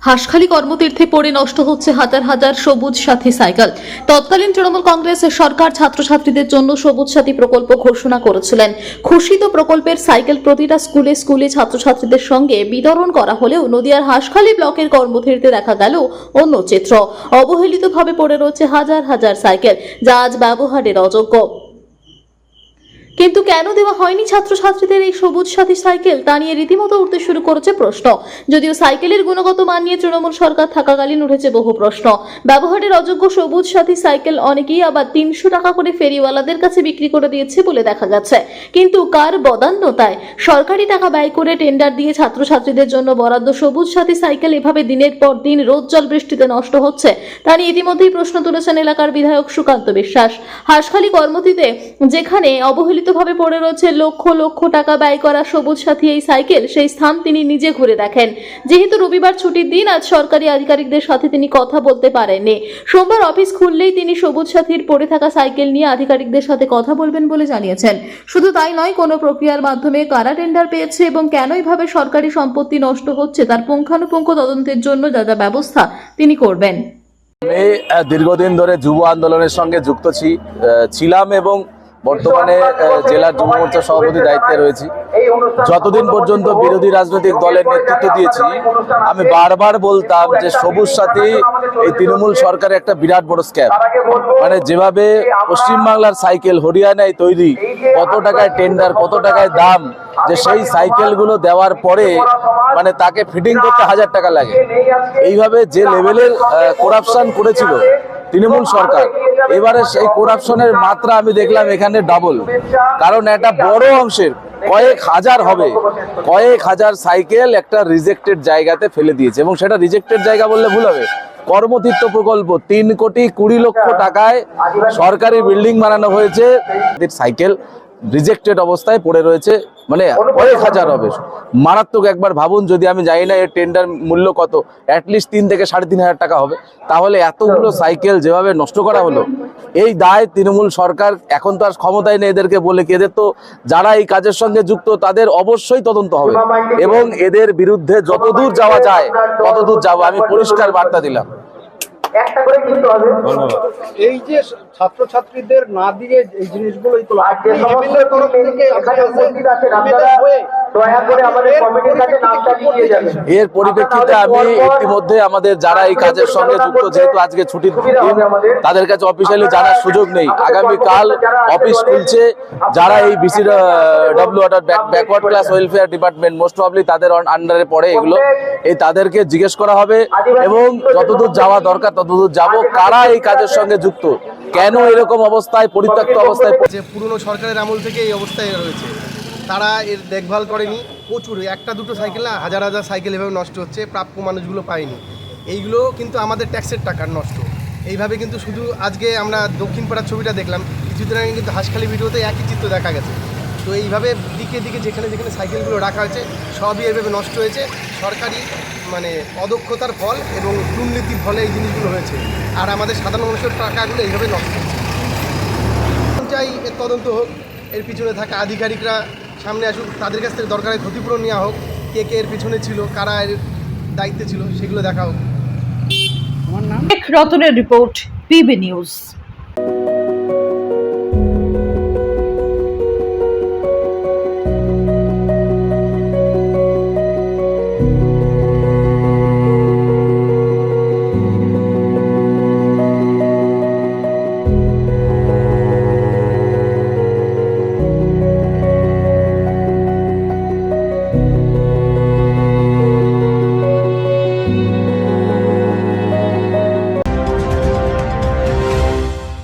হাঁসখালি কর্মতীর্থে পড়ে নষ্ট হচ্ছে হাজার হাজার সবুজ সাথী সাইকেল। তৎকালীন তৃণমূল কংগ্রেসের সরকার ছাত্রছাত্রীদের জন্য সবুজ সাথী প্রকল্প ঘোষণা করেছিলেন। ঘোষিত প্রকল্পের সাইকেল প্রতিটা স্কুলে স্কুলে ছাত্রছাত্রীদের সঙ্গে বিতরণ করা হলেও নদিয়ার হাঁসখালি ব্লকের কর্মতীর্থে দেখা গেল অন্য চিত্র। অবহেলিতভাবে পড়ে রয়েছে হাজার হাজার সাইকেল, যা আজ ব্যবহারের অযোগ্য। কিন্তু কেন দেওয়া হয়নি ছাত্রছাত্রীদের এই সবুজ সাথী সাইকেল, তা নিয়ে রীতিমতো উঠতে শুরু করেছে প্রশ্ন। যদিও সাইকেলের গুণগত মান নিয়ে তৃণমূল সরকার থাকাকালীন উঠেছে বহু প্রশ্ন। ব্যবহারের অযোগ্য সবুজ সাথী সাইকেল অনেকেই আবার 300 টাকা করে ফেরিওয়ালাদের কাছে বিক্রি করে দিয়েছে বলে দেখা গেছে। কিন্তু কার বদান্যতায় সরকারি টাকা ব্যয় করে টেন্ডার দিয়ে ছাত্রছাত্রীদের জন্য বরাদ্দ সবুজ সাথী সাইকেল এভাবে দিনের পর দিন রোদ জল বৃষ্টিতে নষ্ট হচ্ছে, তা নিয়ে ইতিমধ্যেই প্রশ্ন তুলেছেন এলাকার বিধায়ক সুকান্ত বিশ্বাস। হাঁসখালি কর্মতীতে যেখানে অবহেলিতভাবে পড়ে রয়েছে লক্ষ লক্ষ টাকা ব্যয় করা সবুজ সাথী এই সাইকেল, সেই স্থান তিনি নিজে ঘুরে দেখেন। যেহেতু রবিবার ছুটির দিন, আজ সরকারি আধিকারিকদের সাথে তিনি কথা বলতে পারেননি। সোমবার অফিস খুললেই তিনি সবুজ সাথীর পড়ে থাকা সাইকেল নিয়ে আধিকারিকদের সাথে কথা বলবেন বলে জানিয়েছেন। শুধু তাই নয়, কোন প্রক্রিয়ার মাধ্যমে কারা টেন্ডার পেয়েছে এবং কেন এইভাবে সরকারি সম্পত্তি নষ্ট হচ্ছে তার পুঙ্খানুপুঙ্খ তদন্তের জন্য যা যা ব্যবস্থা তিনি করবেন। আমি দীর্ঘদিন ধরে যুব আন্দোলনের সঙ্গে যুক্ত ছিলাম এবং বর্তমানে জেলার যুব মোর্চা সভাপতি দায়িত্বে রয়েছি। যতদিন পর্যন্ত বিরোধী রাজনৈতিক দলের নেতৃত্ব দিয়েছি, আমি বারবার বলতাম যে সবুজ সাথী এই তৃণমূল সরকারের একটা বিরাট বড় স্ক্যাম। মানে যেভাবে পশ্চিমবাংলার সাইকেল হরিয়ানায় তৈরি, কত টাকায় টেন্ডার, কত টাকায় দাম, যে সেই সাইকেলগুলো দেওয়ার পরে মানে তাকে ফিটিং করতে 1000 টাকা লাগে। এইভাবে যে লেভেলের করাপশন করেছিল তৃণমূল সরকার, এবারে সেই করাপশনের মাত্রা আমি দেখলাম এখানে ডাবল। কারণ একটা বড় অংশের কয়েক হাজার সাইকেল একটা রিজেক্টেড জায়গাতে ফেলে দিয়েছে, এবং সেটা রিজেক্টেড জায়গা বললে ভুল হবে। কর্মতীর্থ প্রকল্প 3,20,00,000 টাকায় সরকারি বিল্ডিং বানানো হয়েছে, সাইকেল রিজেক্টেড অবস্থায় পড়ে রয়েছে, মানে কয়েক হাজার হবে। মারাত্মক। একবার ভাবুন, যদি আমি জানি না এর টেন্ডার মূল্য কত, অ্যাটলিস্ট 3 থেকে 3,500 টাকা হবে, তাহলে এতগুলো সাইকেল যেভাবে নষ্ট করা হলো, এই দায় তৃণমূল সরকার এখন তো আর ক্ষমতায় নেই এদেরকে বলে কি। এদের তো যারা এই কাজের সঙ্গে যুক্ত তাদের অবশ্যই তদন্ত হবে এবং এদের বিরুদ্ধে যতদূর যাওয়া যায় ততদূর যাবো। আমি পরিষ্কার বার্তা দিলাম। একটা করে কিনতে হবে। এই যে ছাত্রছাত্রীদের না দিয়ে এই জিনিসগুলোই তো এর পরিপ্রেক্ষিতে আমি ইতিমধ্যে আমাদের যারা এই কাজের সঙ্গে যুক্ত, যেহেতু আজকে ছুটির দিন, তাদের কাছে অফিসিয়ালি জানার সুযোগ নেই। আগামীকাল অফিস খুলছে, যারা এই backward class welfare department, most probably তাদের আন্ডারে পড়ে এগুলো, এই তাদেরকে জিজ্ঞেস করা হবে এবং যতদূর যাওয়া দরকার ততদূর যাব। কারা এই কাজের সঙ্গে যুক্ত, কেন এরকম অবস্থায়, পরিত্যক্ত অবস্থায়, যে পুরনো সরকারের আমল থেকে এই অবস্থায় রয়েছে, তারা এর দেখভাল করেনি। প্রচুর, একটা দুটো সাইকেল না, হাজার হাজার সাইকেল এভাবে নষ্ট হচ্ছে, প্রাপ্য মানুষগুলো পায়নি। এইগুলো কিন্তু আমাদের ট্যাক্সের টাকার নষ্ট। এইভাবে কিন্তু শুধু আজকে আমরা দক্ষিণপাড়ার ছবিটা দেখলাম, কিছুদিন আগে কিন্তু হাঁসখালি ভিডিওতে একই চিত্র দেখা গেছে। তো এইভাবে দিকে দিকে যেখানে যেখানে সাইকেলগুলো রাখা হয়েছে সবই এইভাবে নষ্ট হয়েছে। সরকারি মানে অদক্ষতার ফল এবং দুর্নীতির ফলে এই জিনিসগুলো হয়েছে, আর আমাদের সাধারণ মানুষের টাকাগুলো এইভাবে নষ্ট হচ্ছে। চাই এর তদন্ত হোক, এর পিছনে থাকা আধিকারিকরা সামনে আসুক, তাদের কাছ থেকে দরকারের ক্ষতিপূরণ নেওয়া হোক, কে কে এর পিছনে ছিল, কারা এর দায়িত্বে ছিল, সেগুলো দেখা হোক। আমার নাম রতনের রিপোর্ট, পিবি নিউজ।